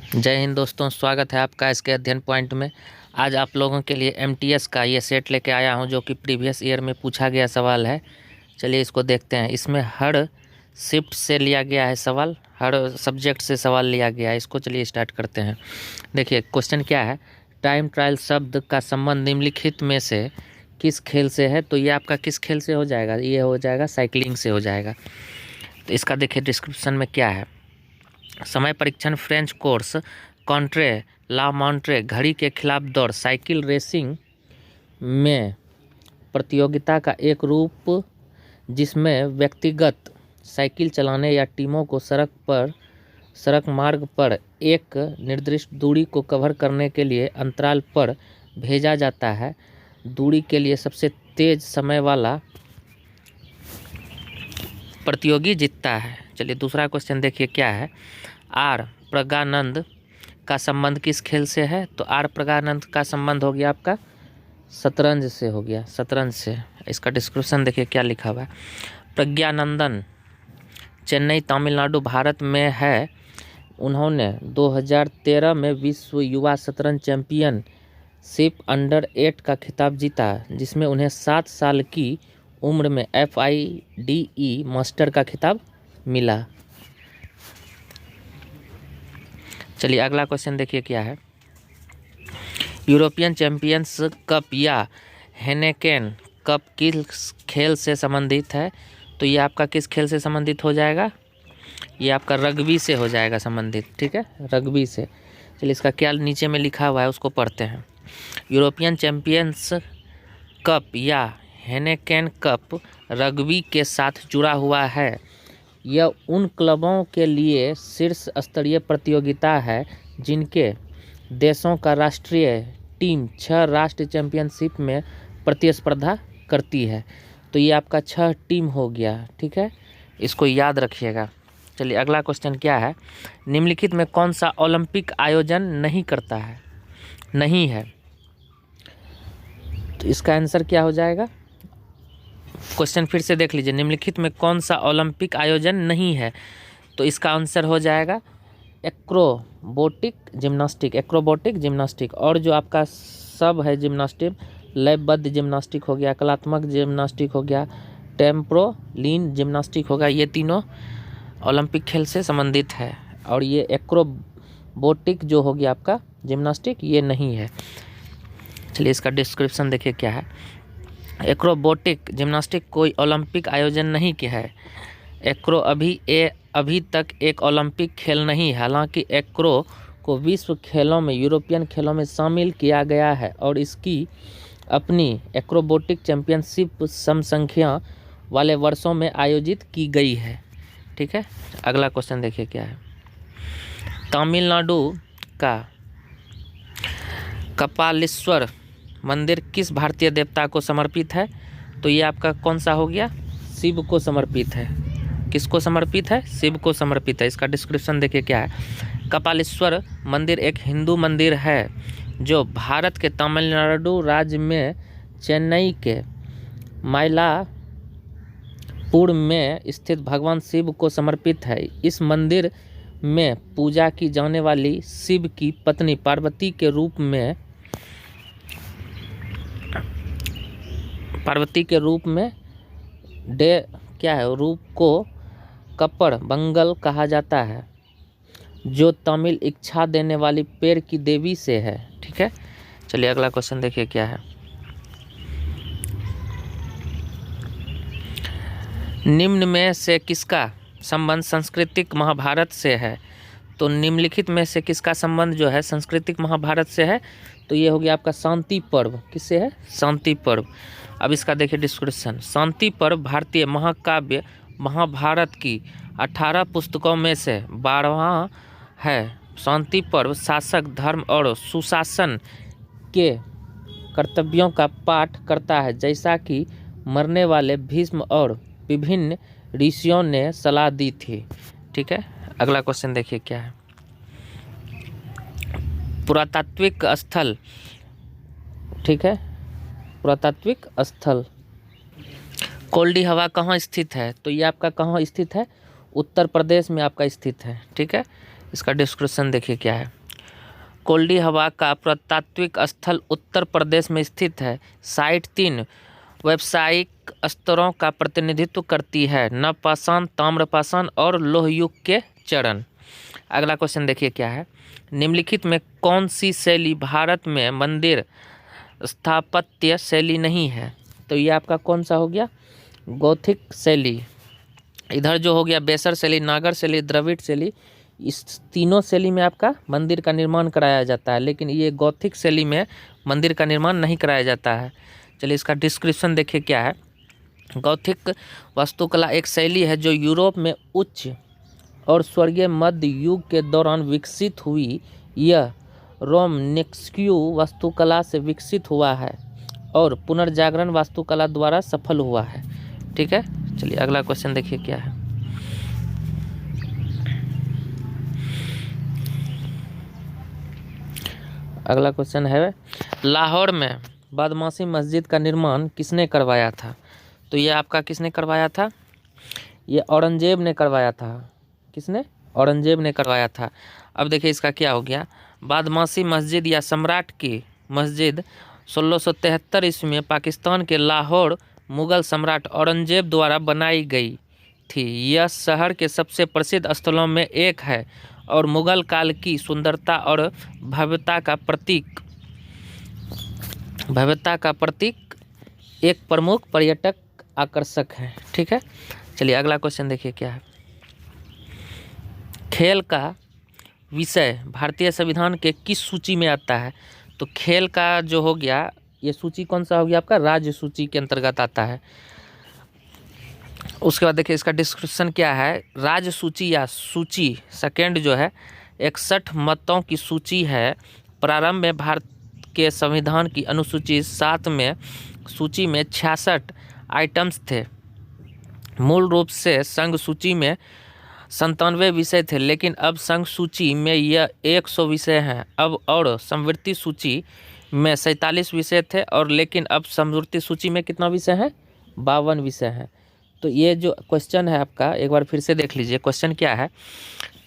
जय हिंद दोस्तों, स्वागत है आपका इसके अध्ययन पॉइंट में। आज आप लोगों के लिए एमटीएस का ये सेट लेके आया हूं जो कि प्रीवियस ईयर में पूछा गया सवाल है। चलिए इसको देखते हैं। इसमें हर शिफ्ट से लिया गया है सवाल, हर सब्जेक्ट से सवाल लिया गया है। इसको चलिए स्टार्ट करते हैं। देखिए क्वेश्चन क्या है, टाइम ट्रायल शब्द का संबंध निम्नलिखित में से किस खेल से है। तो ये आपका किस खेल से हो जाएगा, ये हो जाएगा साइकिलिंग से हो जाएगा। तो इसका देखिए डिस्क्रिप्शन में क्या है। समय परीक्षण, फ्रेंच कोर्स, कॉन्ट्रे ला मॉन्ट्रे, घड़ी के खिलाफ दौड़, साइकिल रेसिंग में प्रतियोगिता का एक रूप जिसमें व्यक्तिगत साइकिल चलाने या टीमों को सड़क मार्ग पर एक निर्दिष्ट दूरी को कवर करने के लिए अंतराल पर भेजा जाता है। दूरी के लिए सबसे तेज समय वाला प्रतियोगी जीतता है। चलिए दूसरा क्वेश्चन देखिए क्या है। आर प्रज्ञानंद का संबंध किस खेल से है। तो आर प्रज्ञानंद का संबंध हो गया आपका शतरंज से हो गया, शतरंज से। इसका डिस्क्रिप्शन देखिए क्या लिखा हुआ है। प्रज्ञानंदन चेन्नई तमिलनाडु भारत में है। उन्होंने 2013 में विश्व युवा शतरंज चैंपियनशिप अंडर-8 का खिताब जीता, जिसमें उन्हें 7 साल की उम्र में FIDE मास्टर का खिताब मिला। चलिए अगला क्वेश्चन देखिए क्या है। यूरोपियन चैंपियंस कप या हेनेकेन कप किस खेल से संबंधित है। तो ये आपका किस खेल से संबंधित हो जाएगा, ये आपका रग्बी से हो जाएगा संबंधित, ठीक है, रग्बी से। चलिए इसका क्या नीचे में लिखा हुआ है उसको पढ़ते हैं। यूरोपियन चैंपियंस कप या हेनेकेन कप रग्बी के साथ जुड़ा हुआ है। यह उन क्लबों के लिए शीर्ष स्तरीय प्रतियोगिता है जिनके देशों का राष्ट्रीय टीम 6 राष्ट्रीय चैंपियनशिप में प्रतिस्पर्धा करती है। तो ये आपका 6 टीम हो गया, ठीक है, इसको याद रखिएगा। चलिए अगला क्वेश्चन क्या है। निम्नलिखित में कौन सा ओलंपिक आयोजन नहीं करता है, नहीं है। तो इसका आंसर क्या हो जाएगा। क्वेश्चन फिर से देख लीजिए। निम्नलिखित में कौन सा ओलंपिक आयोजन नहीं है। तो इसका आंसर हो जाएगा एक्रोबोटिक जिम्नास्टिक। और जो आपका सब है जिम्नास्टिक, लयबद्ध जिम्नास्टिक हो गया, कलात्मक जिम्नास्टिक हो गया, टेम्पोलिन जिम्नास्टिक होगा, ये तीनों ओलंपिक खेल से संबंधित है। और ये एक्रोबोटिक जो हो गया आपका जिम्नास्टिक, ये नहीं है। चलिए इसका डिस्क्रिप्शन देखिए क्या है। एक्रोबोटिक जिम्नास्टिक कोई ओलंपिक आयोजन नहीं किया है। एक्रो अभी तक एक ओलंपिक खेल नहीं है। हालांकि एक्रो को विश्व खेलों में, यूरोपियन खेलों में शामिल किया गया है और इसकी अपनी एक्रोबोटिक चैंपियनशिप सम संख्या वाले वर्षों में आयोजित की गई है, ठीक है। अगला क्वेश्चन देखिए क्या है। तमिलनाडु का कपालीश्वर मंदिर किस भारतीय देवता को समर्पित है। तो ये आपका कौन सा हो गया, शिव को समर्पित है। किसको समर्पित है, शिव को समर्पित है। इसका डिस्क्रिप्शन देखिए क्या है। कपालीश्वर मंदिर एक हिंदू मंदिर है जो भारत के तमिलनाडु राज्य में चेन्नई के मायलापुर में स्थित भगवान शिव को समर्पित है। इस मंदिर में पूजा की जाने वाली शिव की पत्नी पार्वती के रूप में रूप को कप्पड़ बंगल कहा जाता है, जो तमिल इच्छा देने वाली पेड़ की देवी से है, ठीक है। चलिए अगला क्वेश्चन देखिए क्या है। निम्न में से किसका संबंध सांस्कृतिक महाभारत से है। तो निम्नलिखित में से किसका संबंध जो है सांस्कृतिक महाभारत से है। तो ये हो गया आपका शांति पर्व। किससे है, शांति पर्व। अब इसका देखिए डिस्क्रिप्शन। शांति पर्व भारतीय महाकाव्य महाभारत की 18 पुस्तकों में से 12वां है। शांति पर्व शासक, धर्म और सुशासन के कर्तव्यों का पाठ करता है, जैसा कि मरने वाले भीष्म और विभिन्न ऋषियों ने सलाह दी थी, ठीक है। अगला क्वेश्चन देखिए क्या है। पुरातात्विक स्थल, ठीक है, पुरातात्विक स्थल कोल्डी हवा कहाँ स्थित है। तो ये आपका कहाँ स्थित है, उत्तर प्रदेश में आपका स्थित है, ठीक है। इसका डिस्क्रिप्शन देखिए क्या है। कोल्डी हवा का पुरातात्विक स्थल उत्तर प्रदेश में स्थित है। साइट 3 व्यावसायिक स्तरों का प्रतिनिधित्व करती है, नवपाषाण, ताम्रपाषाण और लोहयुग के चरण। अगला क्वेश्चन देखिए क्या है, निम्नलिखित में कौन सी शैली भारत में मंदिर स्थापत्य शैली नहीं है? तो ये आपका कौन सा हो गया, गौथिक शैली। इधर जो हो गया बेसर शैली, नागर शैली, द्रविड़ शैली, इस तीनों शैली में आपका मंदिर का निर्माण कराया जाता है, लेकिन ये गौथिक शैली में मंदिर का निर्माण नहीं कराया जाता है। चलिए इसका डिस्क्रिप्शन देखिए क्या है। गौथिक वास्तुकला एक शैली है जो यूरोप में उच्च और स्वर्गीय मध्य युग के दौरान विकसित हुई। यह रोमनेस्क्यू वास्तुकला से विकसित हुआ है और पुनर्जागरण वास्तुकला द्वारा सफल हुआ है। ठीक है, चलिए अगला क्वेश्चन देखिए क्या है। अगला क्वेश्चन है, लाहौर में बदमाशी मस्जिद का निर्माण किसने करवाया था? तो ये आपका किसने करवाया था, ये औरंगजेब ने करवाया था। किसने? औरंगजेब ने करवाया था। अब देखिए इसका क्या हो गया, बदमाशी मस्जिद या सम्राट की मस्जिद 1673 ईस्वी में पाकिस्तान के लाहौर मुगल सम्राट औरंगजेब द्वारा बनाई गई थी। यह शहर के सबसे प्रसिद्ध स्थलों में एक है और मुगल काल की सुंदरता और भव्यता का प्रतीक एक प्रमुख पर्यटक आकर्षक है। ठीक है, चलिए अगला क्वेश्चन देखिए क्या है। खेल का विषय भारतीय संविधान के किस सूची में आता है? तो खेल का जो हो गया, ये सूची कौन सा हो गया आपका, राज्य सूची के अंतर्गत आता है। उसके बाद देखिए इसका डिस्क्रिप्शन क्या है। राज्य सूची या सूची सेकेंड जो है 61 मतों की सूची है। प्रारंभ में भारत के संविधान की अनुसूची 7 में सूची में 66 आइटम्स थे। मूल रूप से संघ सूची में 97 विषय थे, लेकिन अब संघ सूची में यह 100 विषय हैं। अब और समवर्ती सूची में 47 विषय थे और लेकिन अब समवर्ती सूची में कितना विषय है, 52 विषय हैं। तो ये जो क्वेश्चन है आपका एक बार फिर से देख लीजिए। क्वेश्चन क्या है,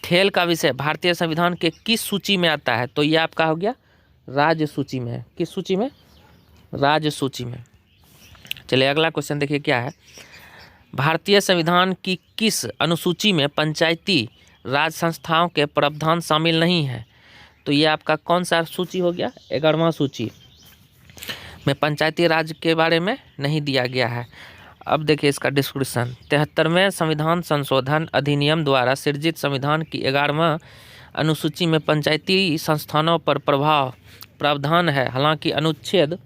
खेल का विषय भारतीय संविधान के किस सूची में आता है? तो ये आपका हो गया राज्य सूची में। किस सूची में? राज्य सूची में। चलिए अगला क्वेश्चन देखिए क्या है। भारतीय संविधान की किस अनुसूची में पंचायती राज संस्थाओं के प्रावधान शामिल नहीं है? तो ये आपका कौन सा सूची हो गया, 11वां सूची में पंचायती राज के बारे में नहीं दिया गया है। अब देखिए इसका डिस्क्रिप्शन। 73वें संविधान संशोधन अधिनियम द्वारा सृजित संविधान की 11वां अनुसूची में पंचायती संस्थानों पर प्रावधान है। हालांकि अनुच्छेद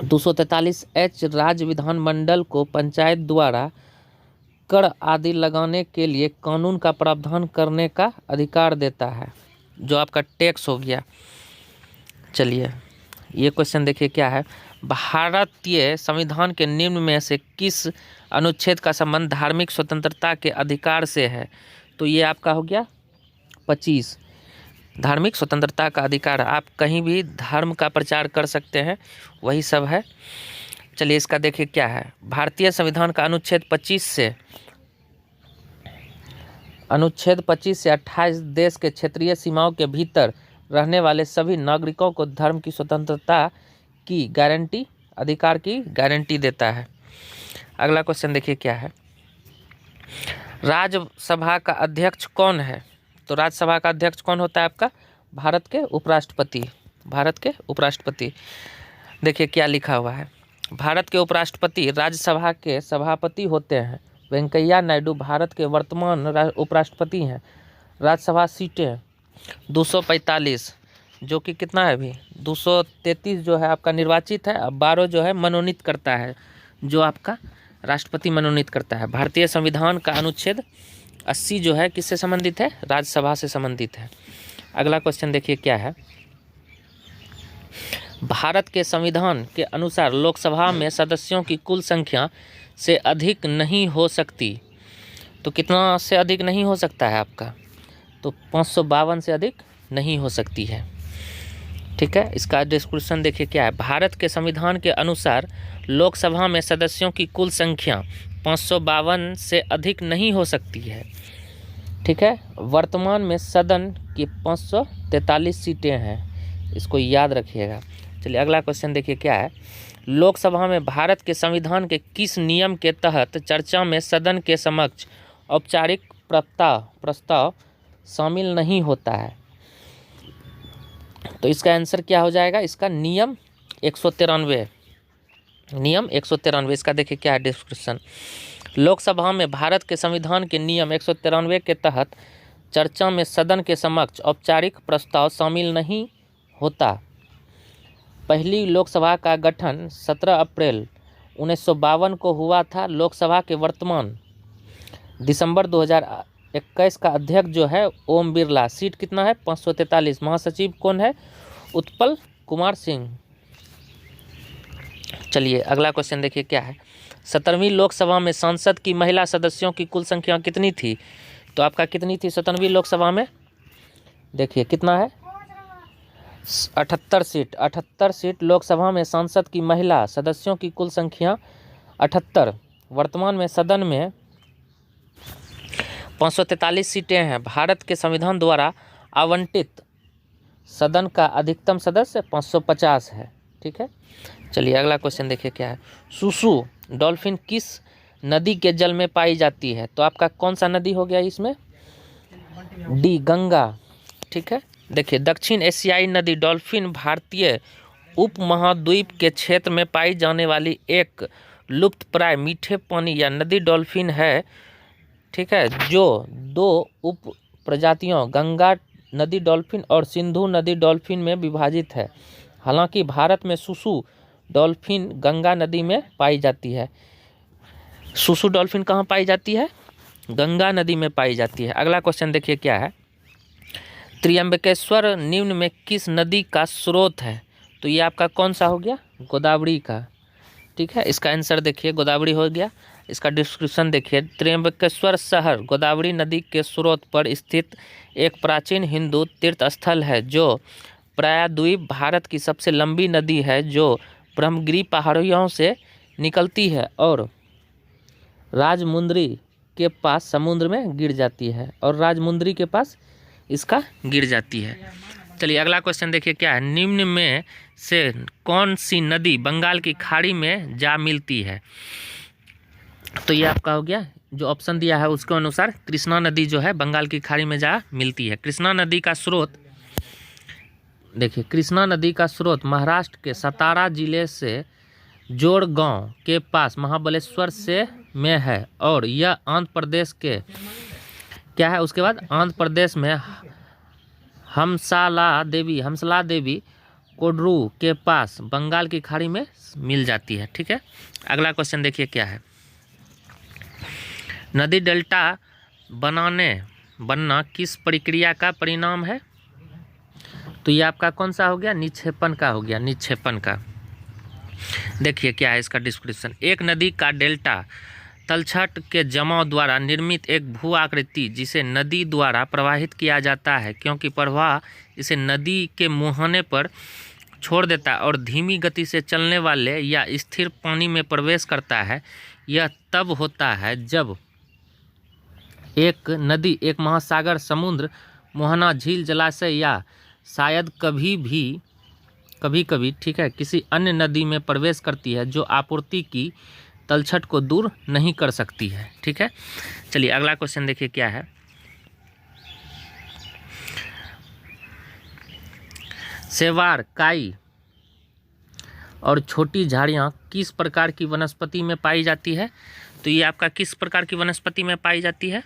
243H राज्य विधानमंडल को पंचायत द्वारा कर आदि लगाने के लिए कानून का प्रावधान करने का अधिकार देता है, जो आपका टैक्स हो गया। चलिए ये क्वेश्चन देखिए क्या है। भारतीय संविधान के निम्न में से किस अनुच्छेद का संबंध धार्मिक स्वतंत्रता के अधिकार से है? तो ये आपका हो गया 25, धार्मिक स्वतंत्रता का अधिकार। आप कहीं भी धर्म का प्रचार कर सकते हैं, वही सब है। चलिए इसका देखिए क्या है। भारतीय संविधान का अनुच्छेद 25 से 28 देश के क्षेत्रीय सीमाओं के भीतर रहने वाले सभी नागरिकों को धर्म की स्वतंत्रता की गारंटी, अधिकार की गारंटी देता है। अगला क्वेश्चन देखिए क्या है। राज्यसभा का अध्यक्ष कौन है? तो राज्यसभा का अध्यक्ष कौन होता है आपका? भारत के उपराष्ट्रपति। भारत के उपराष्ट्रपति। देखिए क्या लिखा हुआ है। भारत के उपराष्ट्रपति राज्यसभा के सभापति होते हैं। वेंकैया नायडू भारत के वर्तमान उपराष्ट्रपति हैं। राज्यसभा सीटें 245, जो कि कितना है अभी 233 जो है आपका निर्वाचित है, अब 12 जो है मनोनीत करता है, जो आपका राष्ट्रपति मनोनीत करता है। भारतीय संविधान का अनुच्छेद 80 जो है किससे संबंधित है? राज्यसभा से संबंधित है। अगला क्वेश्चन देखिए क्या है। भारत के संविधान के अनुसार लोकसभा में सदस्यों की कुल संख्या से अधिक नहीं हो सकती। तो कितना से अधिक नहीं हो सकता है आपका? तो 552 से अधिक नहीं हो सकती है। ठीक है, इसका डिस्क्रिप्शन देखिए क्या है। भारत के संविधान के अनुसार लोकसभा में सदस्यों की कुल संख्या 552 से अधिक नहीं हो सकती है। ठीक है। वर्तमान में सदन की 543 सीटें हैं, इसको याद रखिएगा। चलिए अगला क्वेश्चन देखिए क्या है। लोकसभा में भारत के संविधान के किस नियम के तहत चर्चा में सदन के समक्ष औपचारिक प्रस्ताव शामिल नहीं होता है? तो इसका आंसर क्या हो जाएगा? इसका नियम 193, नियम 193। इसका देखिए क्या है डिस्क्रिप्शन। लोकसभा में भारत के संविधान के नियम 193 के तहत चर्चा में सदन के समक्ष औपचारिक प्रस्ताव शामिल नहीं होता। पहली लोकसभा का गठन 17 अप्रैल 1952 को हुआ था। लोकसभा के वर्तमान दिसंबर 2021 का अध्यक्ष जो है ओम बिरला। सीट कितना है? 543। महासचिव कौन है? उत्पल कुमार सिंह। चलिए अगला क्वेश्चन देखिए क्या है। 17वीं लोकसभा में संसद की महिला सदस्यों की कुल संख्या कितनी थी? तो आपका कितनी थी 17वीं लोकसभा में? देखिए कितना है? 78 सीट। 78 सीट लोकसभा में संसद की महिला सदस्यों की कुल संख्या 78। वर्तमान में सदन में 543 सीटें हैं। भारत के संविधान द्वारा आवंटित सदन का अधिकतम सदस्य 550 है। ठीक है। चलिए अगला क्वेश्चन देखिए क्या है। सुसु डॉल्फिन किस नदी के जल में पाई जाती है? तो आपका कौन सा नदी हो गया इसमें? डी, गंगा। ठीक है। देखिए दक्षिण एशियाई नदी डॉल्फिन भारतीय उपमहाद्वीप के क्षेत्र में पाई जाने वाली एक लुप्तप्राय मीठे पानी या नदी डॉल्फिन है। ठीक है, जो दो उप प्रजातियों गंगा नदी डॉल्फिन और सिंधु नदी डॉल्फिन में विभाजित है। हालांकि भारत में सुसु डॉल्फिन गंगा नदी में पाई जाती है। सुसु डॉल्फिन कहाँ पाई जाती है? गंगा नदी में पाई जाती है। अगला क्वेश्चन देखिए क्या है। त्र्यंबकेश्वर निम्न में किस नदी का स्रोत है? तो ये आपका कौन सा हो गया? गोदावरी का। ठीक है, इसका आंसर देखिए गोदावरी हो गया। इसका डिस्क्रिप्शन देखिए। त्र्यंबकेश्वर शहर गोदावरी नदी के स्रोत पर स्थित एक प्राचीन हिंदू तीर्थ स्थल है जो प्रायद्वीप भारत की सबसे लंबी नदी है जो ब्रह्मगिरी पहाड़ियों से निकलती है और राजमुंदरी के पास समुद्र में गिर जाती है और राजमुंदरी के पास इसका गिर जाती है। चलिए अगला क्वेश्चन देखिए क्या है। निम्न में से कौन सी नदी बंगाल की खाड़ी में जा मिलती है? तो ये आपका हो गया, जो ऑप्शन दिया है उसके अनुसार कृष्णा नदी जो है बंगाल की खाड़ी में जा मिलती है। कृष्णा नदी का स्रोत देखिए, कृष्णा नदी का स्रोत महाराष्ट्र के सतारा जिले से जोड़गांव के पास महाबलेश्वर से में है और यह आंध्र प्रदेश के क्या है उसके बाद आंध्र प्रदेश में हंसला देवी कोडरू के पास बंगाल की खाड़ी में मिल जाती है। ठीक है। अगला क्वेश्चन देखिए क्या है। नदी डेल्टा बनना किस प्रक्रिया का परिणाम है? तो ये आपका कौन सा हो गया? निक्षेपण का हो गया, निक्षेपण का। देखिए क्या है इसका डिस्क्रिप्शन। एक नदी का डेल्टा तलछट के जमाव द्वारा निर्मित एक भू आकृति जिसे नदी द्वारा प्रवाहित किया जाता है, क्योंकि प्रवाह इसे नदी के मुहाने पर छोड़ देता है और धीमी गति से चलने वाले या स्थिर पानी में प्रवेश करता है। यह तब होता है जब एक नदी एक महासागर, समुद्र, मोहना, झील, जलाशय या शायद कभी ठीक है किसी अन्य नदी में प्रवेश करती है जो आपूर्ति की तलछट को दूर नहीं कर सकती है। ठीक है। चलिए अगला क्वेश्चन देखिए क्या है। सेवार, काई और छोटी झाड़ियाँ किस प्रकार की वनस्पति में पाई जाती है? तो ये आपका किस प्रकार की वनस्पति में पाई जाती है?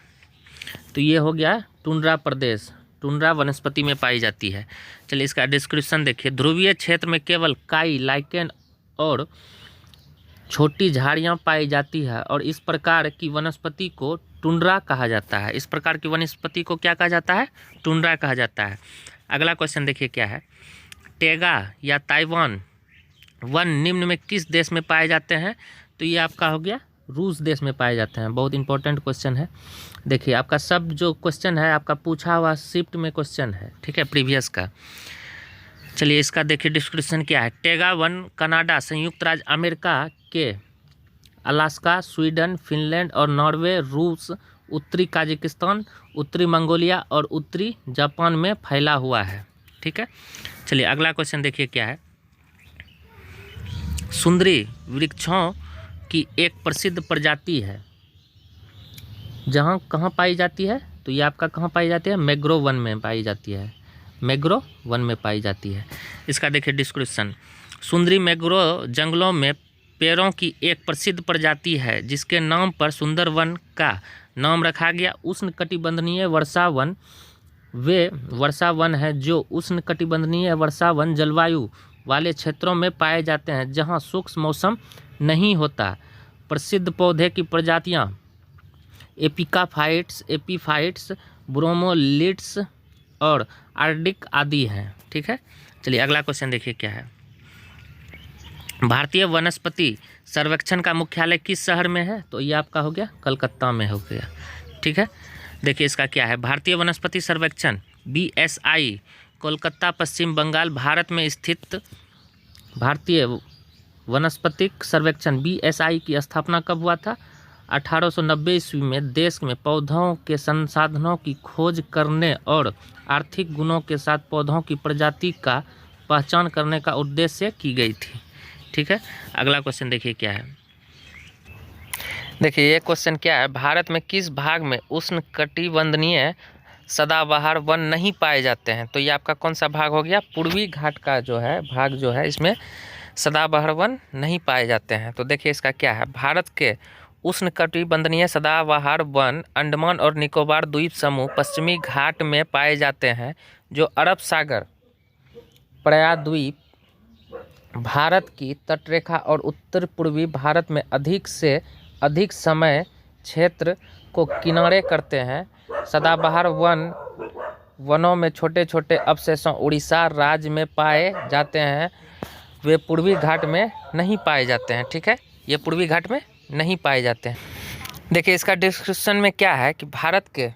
तो ये हो गया टुंड्रा प्रदेश, टुंड्रा वनस्पति में पाई जाती है। चलिए इसका डिस्क्रिप्शन देखिए। ध्रुवीय क्षेत्र में केवल काई, लाइकेन और छोटी झाड़ियाँ पाई जाती है और इस प्रकार की वनस्पति को टुंड्रा कहा जाता है। इस प्रकार की वनस्पति को क्या कहा जाता है? टुंड्रा कहा जाता है। अगला क्वेश्चन देखिए क्या है। टेगा या ताइवान वन निम्न में किस देश में पाए जाते हैं? तो ये आपका हो गया रूस देश में पाए जाते हैं। बहुत इंपॉर्टेंट क्वेश्चन है। देखिए आपका सब जो क्वेश्चन है आपका पूछा हुआ शिफ्ट में क्वेश्चन है। ठीक है, प्रीवियस का। चलिए इसका देखिए डिस्क्रिप्शन क्या है। टेगा वन कनाडा, संयुक्त राज्य अमेरिका के अलास्का, स्वीडन, फिनलैंड और नॉर्वे, रूस उत्तरी काजाकिस्तान, उत्तरी मंगोलिया और उत्तरी जापान में फैला हुआ है। ठीक है, चलिए अगला क्वेश्चन देखिए क्या है। सुंदरी वृक्षों की एक प्रसिद्ध प्रजाति है, जहाँ कहाँ पाई जाती है, तो ये आपका कहाँ पाई जाती है, मैंग्रोव वन में पाई जाती है, मैंग्रोव वन में पाई जाती है। इसका देखिए डिस्क्रिप्शन। सुंदरी मैंग्रोव जंगलों में पेड़ों की एक प्रसिद्ध प्रजाति है जिसके नाम पर सुंदर वन का नाम रखा गया। उष्णकटिबंधीय वर्षा वन वे वर्षा वन है जो उष्णकटिबंधीय वर्षा वन जलवायु वाले क्षेत्रों में पाए जाते हैं जहां शुष्क मौसम नहीं होता। प्रसिद्ध पौधे की प्रजातियां एपीफाइट्स, ब्रोमोलिड्स और आर्डिक आदि हैं। ठीक है, चलिए अगला क्वेश्चन देखिए क्या है। भारतीय वनस्पति सर्वेक्षण का मुख्यालय किस शहर में है, तो ये आपका हो गया कलकत्ता में हो गया। ठीक है, देखिए इसका क्या है। भारतीय वनस्पति सर्वेक्षण BSI कोलकाता पश्चिम बंगाल भारत में स्थित। भारतीय वनस्पतिक सर्वेक्षण BSI की स्थापना कब हुआ था, 1890 ईस्वी में। देश में पौधों के संसाधनों की खोज करने और आर्थिक गुणों के साथ पौधों की प्रजाति का पहचान करने का उद्देश्य की गई थी। ठीक है, अगला क्वेश्चन देखिए क्या है। देखिए ये क्वेश्चन क्या है। भारत में किस भाग में उष्णकटिबंधीय सदाबहार वन नहीं पाए जाते हैं, तो ये आपका कौन सा भाग हो गया, पूर्वी घाट का जो है भाग जो है इसमें सदाबहार वन नहीं पाए जाते हैं। तो देखिए इसका क्या है। भारत के उष्णकटिबंधीय सदाबहार वन अंडमान और निकोबार द्वीप समूह पश्चिमी घाट में पाए जाते हैं जो अरब सागर प्रायद्वीप भारत की तटरेखा और उत्तर पूर्वी भारत में अधिक से अधिक समय क्षेत्र को किनारे करते हैं। सदाबहार वनों में छोटे छोटे अवशेषों उड़ीसा राज्य में पाए जाते हैं, वे पूर्वी घाट में नहीं पाए जाते हैं। ठीक है, ये पूर्वी घाट में नहीं पाए जाते हैं। देखिए इसका डिस्क्रिप्शन में क्या है कि भारत के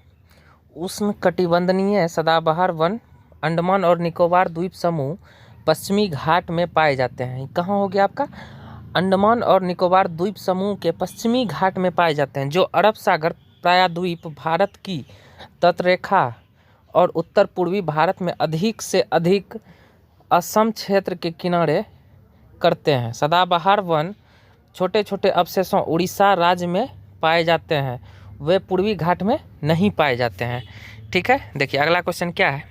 उष्णकटिबंधीय सदाबहार वन अंडमान और निकोबार द्वीप समूह पश्चिमी घाट में पाए जाते हैं। कहाँ हो गया आपका, अंडमान और निकोबार द्वीप समूह के पश्चिमी घाट में पाए जाते हैं जो अरब सागर प्रायद्वीप भारत की तटरेखा और उत्तर पूर्वी भारत में अधिक से अधिक असम क्षेत्र के किनारे करते हैं। सदाबहार वन छोटे छोटे अवशेषों उड़ीसा राज्य में पाए जाते हैं, वे पूर्वी घाट में नहीं पाए जाते हैं। ठीक है, देखिए अगला क्वेश्चन क्या है।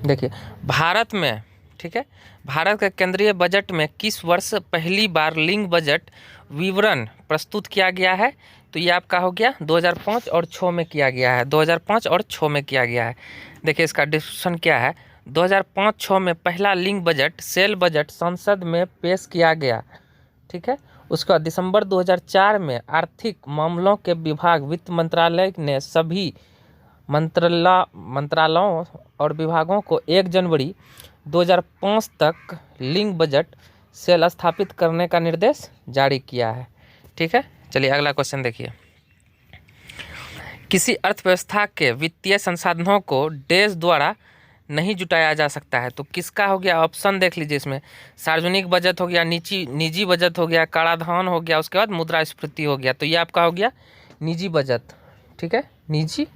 देखिए भारत में, ठीक है, भारत के केंद्रीय बजट में किस वर्ष पहली बार लिंग बजट विवरण प्रस्तुत किया गया है, तो ये आपका हो गया 2005 और 6 में किया गया है। 2005 और 6 में किया गया है। देखिए इसका डिस्क्रिप्शन क्या है। 2005-6 में पहला लिंग बजट सेल बजट संसद में पेश किया गया। ठीक है, उसका दिसंबर 2004 में आर्थिक मामलों के विभाग वित्त मंत्रालय ने सभी मंत्रालयों और विभागों को 1 जनवरी 2005 तक लिंग बजट सेल स्थापित करने का निर्देश जारी किया है। ठीक है, चलिए अगला क्वेश्चन देखिए। किसी अर्थव्यवस्था के वित्तीय संसाधनों को देश द्वारा नहीं जुटाया जा सकता है, तो किसका हो गया, ऑप्शन देख लीजिए इसमें। सार्वजनिक बजट हो गया, निजी बजट हो गया, कराधान हो गया, उसके बाद मुद्रास्फीति हो गया। तो ये आपका हो गया निजी बजट। ठीक है, निजी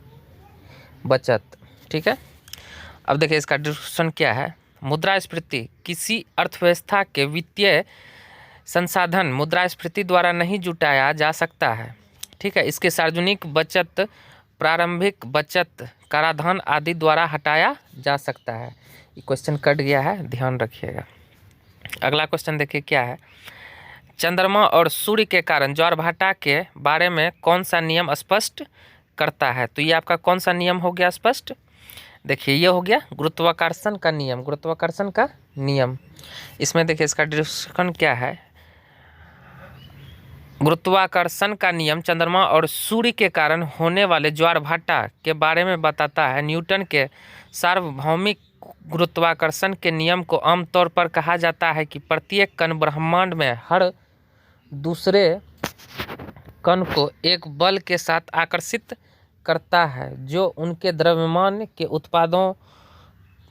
बचत। ठीक है, अब देखिए इसका डिस्क्रिप्शन क्या है। मुद्रास्फीति किसी अर्थव्यवस्था के वित्तीय संसाधन मुद्रास्फीति द्वारा नहीं जुटाया जा सकता है। ठीक है, इसके सार्वजनिक बचत, प्रारंभिक बचत, कराधान आदि द्वारा हटाया जा सकता है। ये क्वेश्चन कट गया है, ध्यान रखिएगा। अगला क्वेश्चन देखिए क्या है। चंद्रमा और सूर्य के कारण ज्वारभाटा के बारे में कौन सा नियम स्पष्ट करता है, तो ये आपका कौन सा नियम हो गया स्पष्ट। देखिए ये हो गया गुरुत्वाकर्षण का नियम, गुरुत्वाकर्षण का नियम। इसमें देखिए इसका डिस्क्रिप्शन क्या है। गुरुत्वाकर्षण का नियम चंद्रमा और सूर्य के कारण होने वाले ज्वारभाटा के बारे में बताता है। न्यूटन के सार्वभौमिक गुरुत्वाकर्षण के नियम को आमतौर पर कहा जाता है कि प्रत्येक कण ब्रह्मांड में हर दूसरे कण को एक बल के साथ आकर्षित करता है जो उनके द्रव्यमान के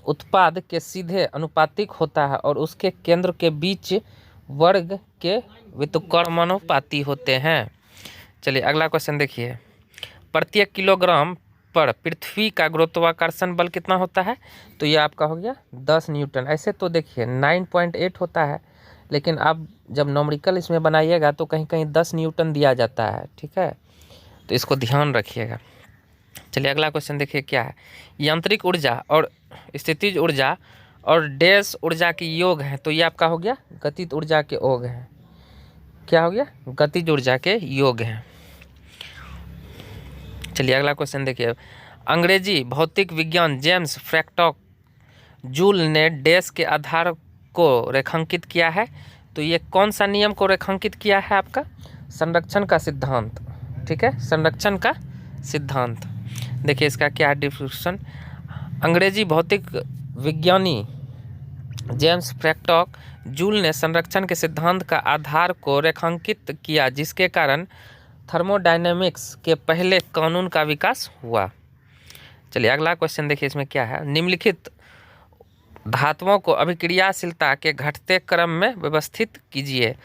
उत्पाद के सीधे अनुपातिक होता है और उसके केंद्र के बीच वर्ग के व्युत्क्रमानुपाती होते हैं। चलिए अगला क्वेश्चन देखिए, प्रत्येक किलोग्राम पर पृथ्वी का गुरुत्वाकर्षण बल कितना होता है? तो ये आपका हो गया 10 न्यूटन। ऐसे तो देखिए 9.8 होता है, लेकिन आप जब नॉमरिकल इसमें बनाइएगा तो कहीं कहीं 10 न्यूटन दिया जाता है, ठीक है, तो इसको ध्यान रखिएगा। चलिए अगला क्वेश्चन देखिए क्या है, यांत्रिक ऊर्जा और स्थितिज ऊर्जा और डैश ऊर्जा की योग है, तो ये आपका हो गया गतिज ऊर्जा के योग हैं। क्या हो गया? गतिज ऊर्जा के योग हैं। चलिए अगला क्वेश्चन देखिए, अंग्रेजी भौतिक विज्ञान जेम्स फ्रैक्टॉक जूल ने डैश के आधार को रेखांकित किया है, तो ये कौन सा नियम को रेखांकित किया है? आपका संरक्षण का सिद्धांत, ठीक है, संरक्षण का सिद्धांत। देखिए इसका क्या है डिस्क्रिप्शन, अंग्रेजी भौतिक विज्ञानी जेम्स फ्रैक्टॉक जूल ने संरक्षण के सिद्धांत का आधार को रेखांकित किया, जिसके कारण थर्मोडायनेमिक्स के पहले कानून का विकास हुआ। चलिए अगला क्वेश्चन देखिए इसमें क्या है, निम्नलिखित धातुओं को अभिक्रियाशीलता के घटते क्रम में व्यवस्थित कीजिए।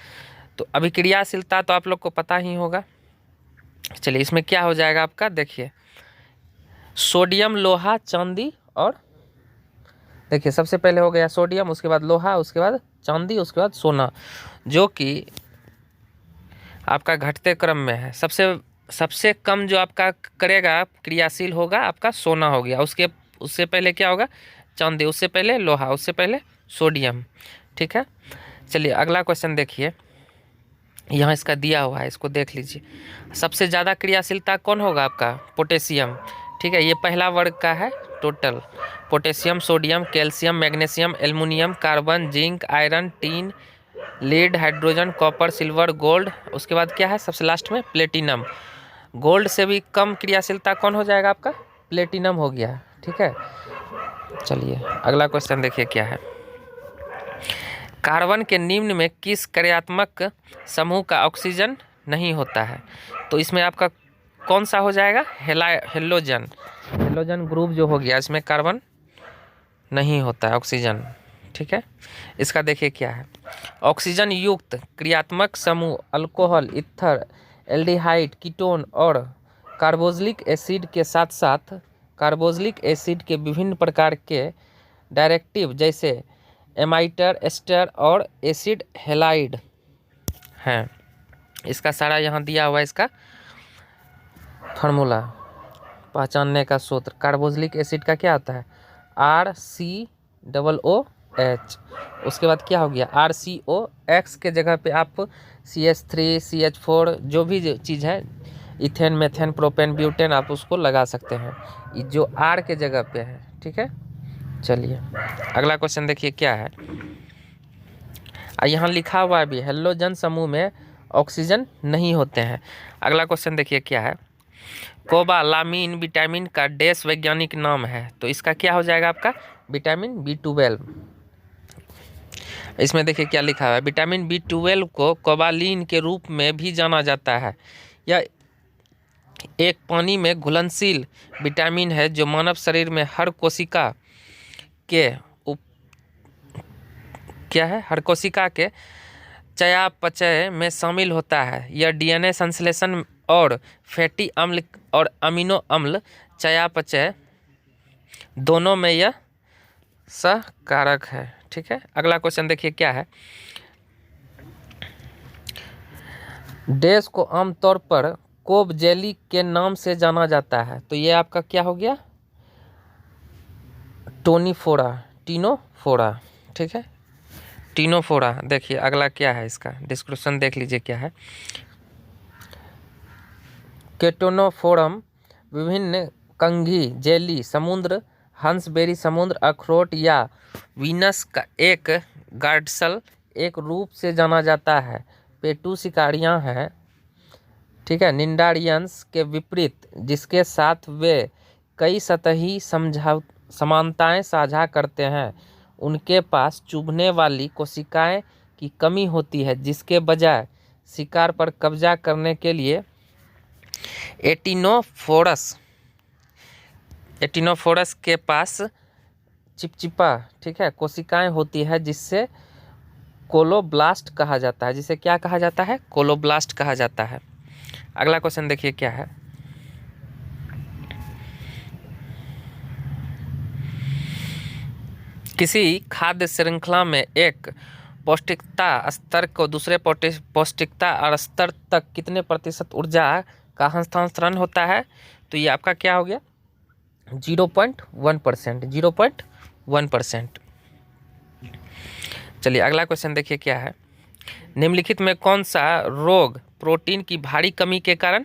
तो अभिक्रियाशीलता तो आप लोग को पता ही होगा। चलिए इसमें क्या हो जाएगा आपका, देखिए सोडियम, लोहा, चांदी और देखिए सबसे पहले हो गया सोडियम, उसके बाद लोहा, उसके बाद चांदी, उसके बाद सोना, जो कि आपका घटते क्रम में है। सबसे कम जो आपका करेगा क्रियाशील होगा आपका सोना हो गया, उससे पहले क्या होगा? चांदी, उससे पहले लोहा, उससे पहले सोडियम, ठीक है। चलिए अगला क्वेश्चन देखिए, यहाँ इसका दिया हुआ है, इसको देख लीजिए। सबसे ज़्यादा क्रियाशीलता कौन होगा? आपका पोटेशियम, ठीक है, ये पहला वर्ग का है total. Potassium, sodium, calcium, magnesium, aluminium, carbon, zinc, iron, tin, lead, hydrogen, copper, silver, gold, उसके बाद क्या है सबसे लास्ट में? प्लेटिनम। गोल्ड से भी कम क्रियाशीलता कौन हो जाएगा? आपका प्लेटिनम हो गया, ठीक है। चलिए अगला क्वेश्चन देखिए क्या है, कार्बन के निम्न में किस कार्यात्मक समूह का ऑक्सीजन नहीं होता है? तो इसमें आपका कौन सा हो जाएगा? हेलोजन। हेलोजन ग्रुप जो हो गया, इसमें कार्बन नहीं होता है, ऑक्सीजन, ठीक है। इसका देखिए क्या है, ऑक्सीजन युक्त क्रियात्मक समूह अल्कोहल, ईथर, एल्डिहाइड, कीटोन और कार्बोक्सिलिक एसिड के साथ साथ कार्बोक्सिलिक एसिड के विभिन्न प्रकार के डायरेक्टिव जैसे एमाइटर, एस्टर और एसिड हैलाइड हैं। इसका सारा यहाँ दिया हुआ है, इसका फार्मूला पहचानने का सूत्र। कार्बोक्सिलिक एसिड का क्या आता है? RCOOH। उसके बाद क्या हो गया? RCOX के जगह पे आप CH3, CH4 जो भी चीज़ है, इथेन, मेथेन, प्रोपेन, ब्यूटेन, आप उसको लगा सकते हैं, जो R के जगह पे है, ठीक है। चलिए अगला क्वेश्चन देखिए क्या है, यहाँ लिखा हुआ है भी हेलोजन समूह में ऑक्सीजन नहीं होते हैं। अगला क्वेश्चन देखिए क्या है, कोबालामीन विटामिन का डैश वैज्ञानिक नाम है? तो इसका क्या हो जाएगा आपका? Vitamin B12। इसमें देखिए क्या लिखा हुआ है, विटामिन B12 को कोबालिन के रूप में भी जाना जाता है। यह एक पानी में घुलनशील विटामिन है जो मानव शरीर में हर कोशिका के हर कोशिका के चयापचय में शामिल होता है। यह DNA संश्लेषण और फैटी अम्ल और अमीनो अम्ल चयापचय दोनों में यह सहकारक है, ठीक है। अगला क्वेश्चन देखिए क्या है, डैश को आमतौर पर कोब जेली के नाम से जाना जाता है? तो ये आपका क्या हो गया? टिनोफोरा, ठीक है, टिनोफोरा। देखिए अगला क्या है, इसका डिस्क्रिप्शन देख लीजिए क्या है, केटोनोफोरम विभिन्न कंघी, जेली, समुद्र, हंसबेरी, समुद्र अखरोट या वीनस का एक गार्डसल एक रूप से जाना जाता है। पेटू शिकारियाँ हैं, ठीक है, निंडारियंस के विपरीत, जिसके साथ वे कई सतही समानताएं साझा करते हैं। उनके पास चुभने वाली कोशिकाएं की कमी होती है, जिसके बजाय शिकार पर कब्जा करने के लिए एटिनोफोरस के पास चिपचिपा, ठीक है, कोशिकाएं होती है, जिससे कोलोब्लास्ट कहा जाता है, जिसे क्या कहा जाता है? कोलोब्लास्ट कहा जाता है। अगला क्वेश्चन देखिए क्या है। किसी खाद्य श्रृंखला में एक पौष्टिकता स्तर को दूसरे पौष्टिकता स्तर तक कितने प्रतिशत ऊर्जा का हस्तांतरण होता है? तो ये आपका क्या हो गया? 0.1%। 0.1%। चलिए अगला क्वेश्चन देखिए क्या है। निम्नलिखित में कौन सा रोग प्रोटीन की भारी कमी के कारण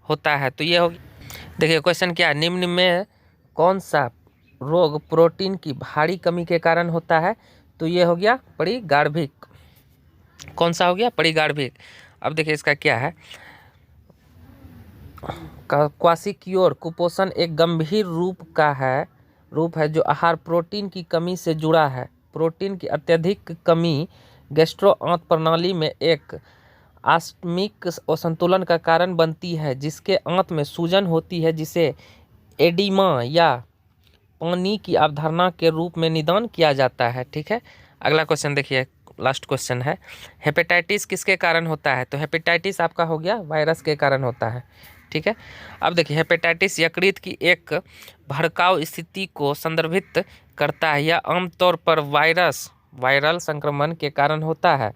होता है? तो ये हो, देखिए क्वेश्चन क्या है, निम्न में कौन सा रोग प्रोटीन की भारी कमी के कारण होता है? तो ये हो गया परिगार्भिक। कौन सा हो गया? परिगार्भिक। अब देखिए इसका क्या है, क्वाशिक्योर कुपोषण एक गंभीर रूप है जो आहार प्रोटीन की कमी से जुड़ा है। प्रोटीन की अत्यधिक कमी गैस्ट्रो आंत प्रणाली में एक आस्मिक असंतुलन का कारण बनती है, जिसके आंत में सूजन होती है, जिसे एडिमा या पानी की अवधारणा के रूप में निदान किया जाता है। ठीक है, अगला क्वेश्चन देखिए, लास्ट क्वेश्चन है। हेपेटाइटिस किसके कारण होता है? तो हेपेटाइटिस आपका हो गया वायरस के कारण होता है। ठीक है, अब देखिए हेपेटाइटिस यकृत की एक भड़काऊ स्थिति को संदर्भित करता है। यह आमतौर पर वायरल संक्रमण के कारण होता है,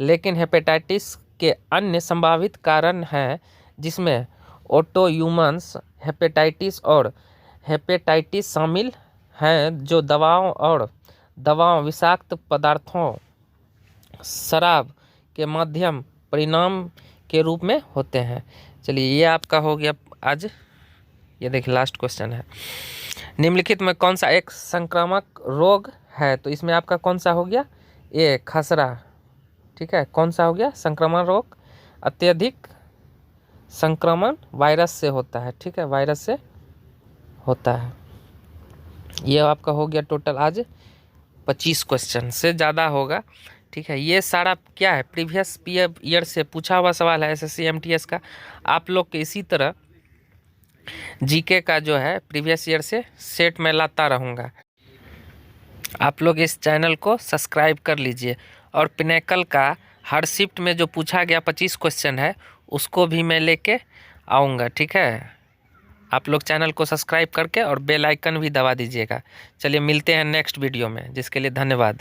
लेकिन हेपेटाइटिस के अन्य संभावित कारण हैं, जिसमें ऑटोइम्यून हेपेटाइटिस और हेपेटाइटिस शामिल हैं, जो दवाओं विषाक्त पदार्थों शराब के माध्यम परिणाम के रूप में होते हैं। चलिए ये आपका हो गया आज। ये देखिए लास्ट क्वेश्चन है। निम्नलिखित में कौन सा एक संक्रामक रोग है? तो इसमें आपका कौन सा हो गया? ये खसरा। ठीक है, कौन सा हो गया? संक्रमण रोग। अत्यधिक संक्रमण वायरस से होता है। ठीक है, वायरस से होता है। ये आपका हो गया टोटल आज 25 क्वेश्चन, से ज़्यादा होगा। ठीक है, ये सारा क्या है? प्रीवियस ईयर से पूछा हुआ सवाल है एसएससी एमटीएस का। आप लोग के इसी तरह जीके का जो है प्रीवियस ईयर से सेट में लाता रहूँगा। आप लोग इस चैनल को सब्सक्राइब कर लीजिए, और पिनेकल का हर शिफ्ट में जो पूछा गया 25 क्वेश्चन है उसको भी मैं लेके आऊँगा। ठीक है, आप लोग चैनल को सब्सक्राइब करके और बेल आइकन भी दबा दीजिएगा। चलिए मिलते हैं नेक्स्ट वीडियो में, जिसके लिए धन्यवाद।